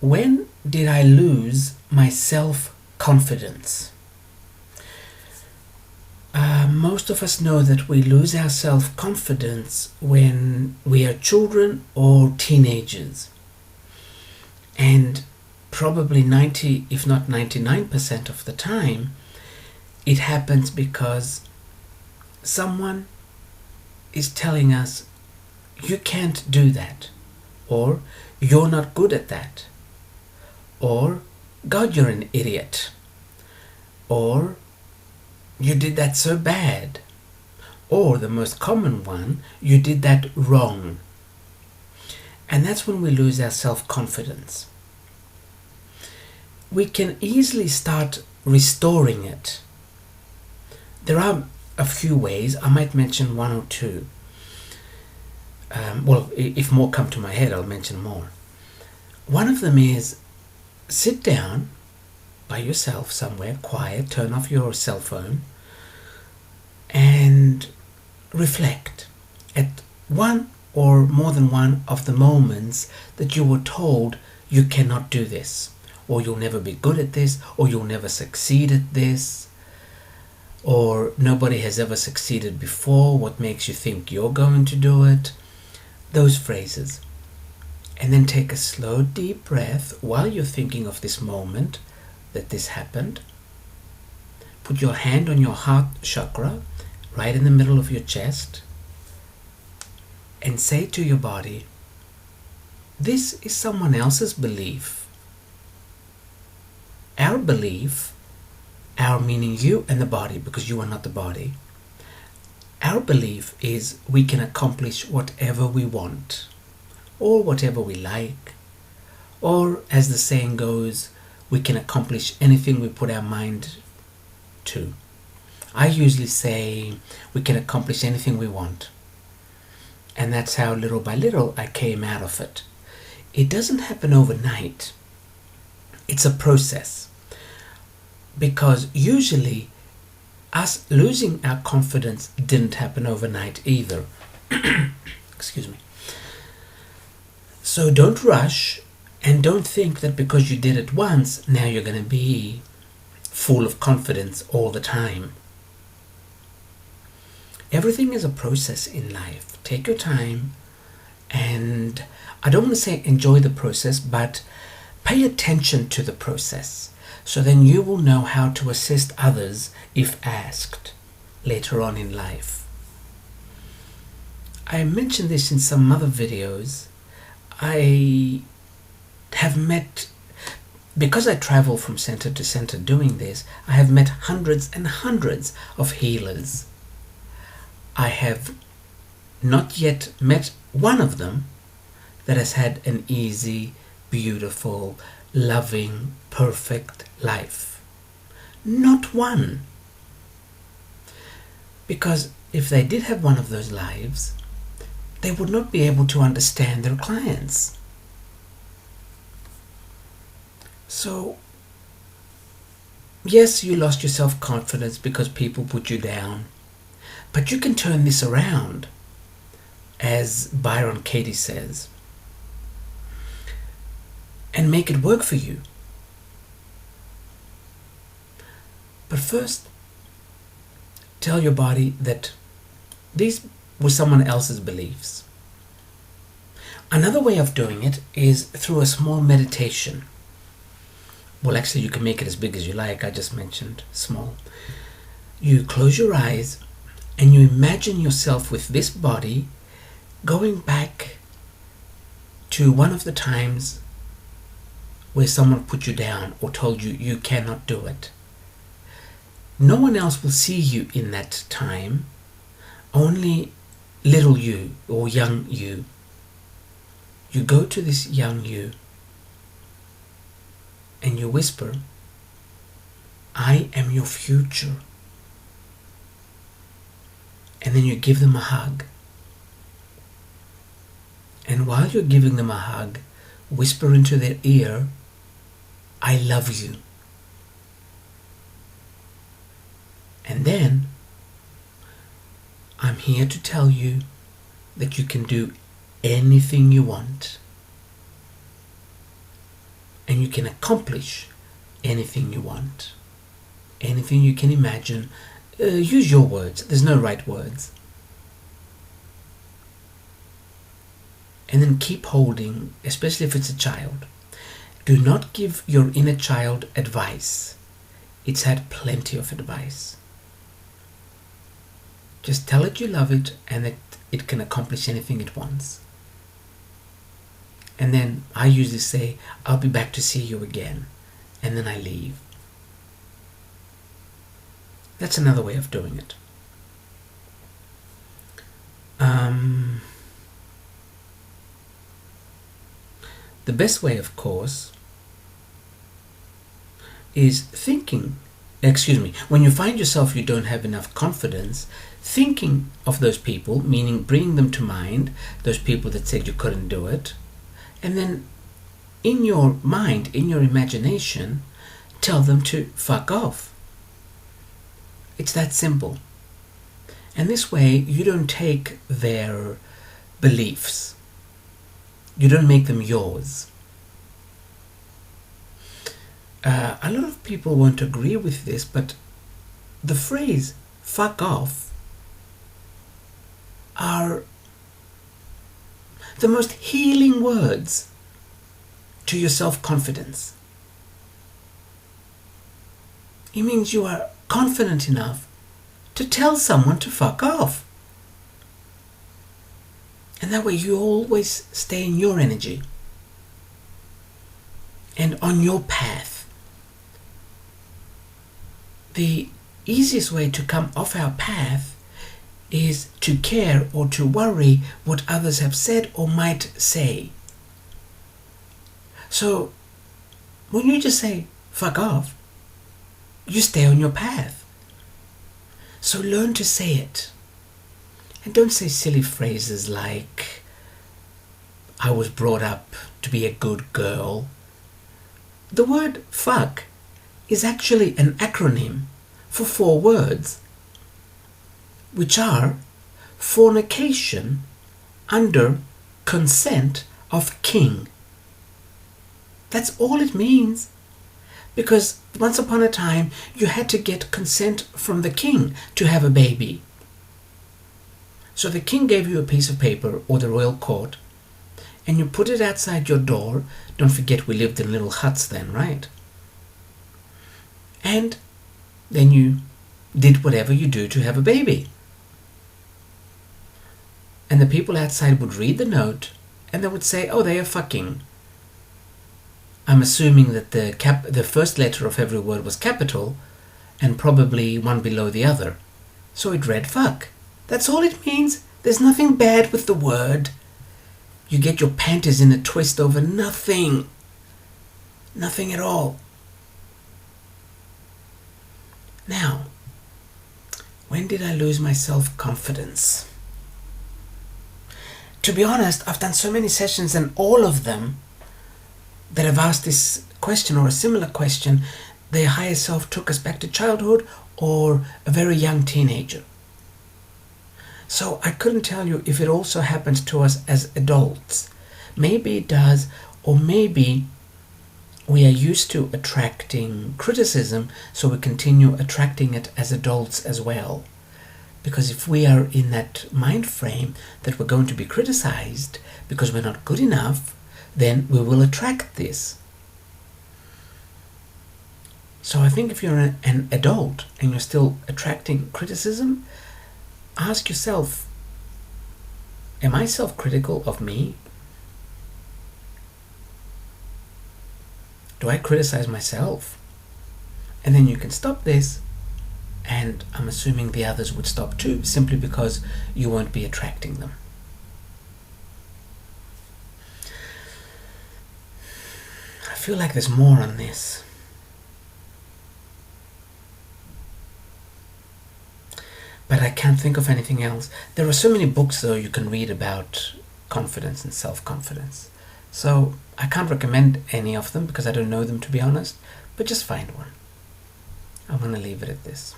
When did I lose my self-confidence? Most of us know that we lose our self-confidence when we are children or teenagers. And probably 90, if not 99% of the time, it happens because someone is telling us, you can't do that, or you're not good at that, or God, you're an idiot, or you did that so bad, or the most common one, you did that wrong. And that's when we lose our self-confidence. We can easily start restoring it. There are a few ways. I might mention one or two. If more come to my head, I'll mention more. One of them is sit down by yourself somewhere, quiet, turn off your cell phone, and reflect at one or more than one of the moments that you were told you cannot do this, or you'll never be good at this, or you'll never succeed at this, or nobody has ever succeeded before, what makes you think you're going to do it? Those phrases. And then take a slow, deep breath while you're thinking of this moment that this happened. Put your hand on your heart chakra, right in the middle of your chest, and say to your body, this is someone else's belief. Our belief, our meaning you and the body, because you are not the body, our belief is we can accomplish whatever we want, or whatever we like, or as the saying goes, we can accomplish anything we put our mind to. I usually say we can accomplish anything we want. And that's how little by little I came out of it. It doesn't happen overnight. It's a process. Because usually us losing our confidence didn't happen overnight either. Excuse me. So don't rush, and don't think that because you did it once, now you're going to be full of confidence all the time. Everything is a process in life. Take your time, and I don't want to say enjoy the process, but pay attention to the process. So then you will know how to assist others if asked later on in life. I mentioned this in some other videos. I have met, because I travel from center to center doing this, I have met hundreds and hundreds of healers. I have not yet met one of them that has had an easy, beautiful, loving, perfect life. Not one. Because if they did have one of those lives, they would not be able to understand their clients. So, yes, you lost your self-confidence because people put you down. But you can turn this around, as Byron Katie says, and make it work for you. But first, tell your body that these were someone else's beliefs. Another way of doing it is through a small meditation. Well, actually, you can make it as big as you like. I just mentioned small. You close your eyes and you imagine yourself with this body going back to one of the times where someone put you down or told you you cannot do it. No one else will see you in that time, only little you or young you. You go to this young you and you whisper, I am your future. And then you give them a hug. And while you're giving them a hug, whisper into their ear, I love you. And then, I'm here to tell you that you can do anything you want. can accomplish anything you want, anything you can imagine. Use your words. There's no right words. And then keep holding, especially if it's a child. Do not give your inner child advice. It's had plenty of advice. Just tell it you love it and that it can accomplish anything it wants. And then I usually say, I'll be back to see you again. And then I leave. That's another way of doing it. The best way, of course, is thinking, when you find yourself you don't have enough confidence, thinking of those people, meaning bringing them to mind, those people that said you couldn't do it, and then in your mind, in your imagination, tell them to fuck off. It's that simple. And this way, you don't take their beliefs. You don't make them yours. A lot of people won't agree with this, but the phrase fuck off are the most healing words to your self-confidence. It means you are confident enough to tell someone to fuck off. And that way you always stay in your energy and on your path. The easiest way to come off our path is to care or to worry what others have said or might say. So when you just say fuck off, you stay on your path. So learn to say it. And don't say silly phrases like, I was brought up to be a good girl. The word fuck is actually an acronym for 4 words, which are fornication under consent of king. That's all it means. Because once upon a time, you had to get consent from the king to have a baby. So the king gave you a piece of paper, or the royal court, and you put it outside your door. Don't forget we lived in little huts then, right? And then you did whatever you do to have a baby. And the people outside would read the note, and they would say, oh, they are fucking. I'm assuming that the first letter of every word was capital, and probably one below the other. So it read fuck. That's all it means. There's nothing bad with the word. You get your panties in a twist over nothing. Nothing at all. Now, when did I lose my self-confidence? To be honest, I've done so many sessions, and all of them that have asked this question or a similar question, their higher self took us back to childhood or a very young teenager. So I couldn't tell you if it also happens to us as adults. Maybe it does, or maybe we are used to attracting criticism, so we continue attracting it as adults as well. Because if we are in that mind frame that we're going to be criticized because we're not good enough, then we will attract this. So I think if you're an adult and you're still attracting criticism, ask yourself, am I self-critical of me? Do I criticize myself? And then you can stop this, and I'm assuming the others would stop too, simply because you won't be attracting them. I feel like there's more on this. But I can't think of anything else. There are so many books, though, you can read about confidence and self-confidence. So I can't recommend any of them because I don't know them, to be honest. But just find one. I'm going to leave it at this.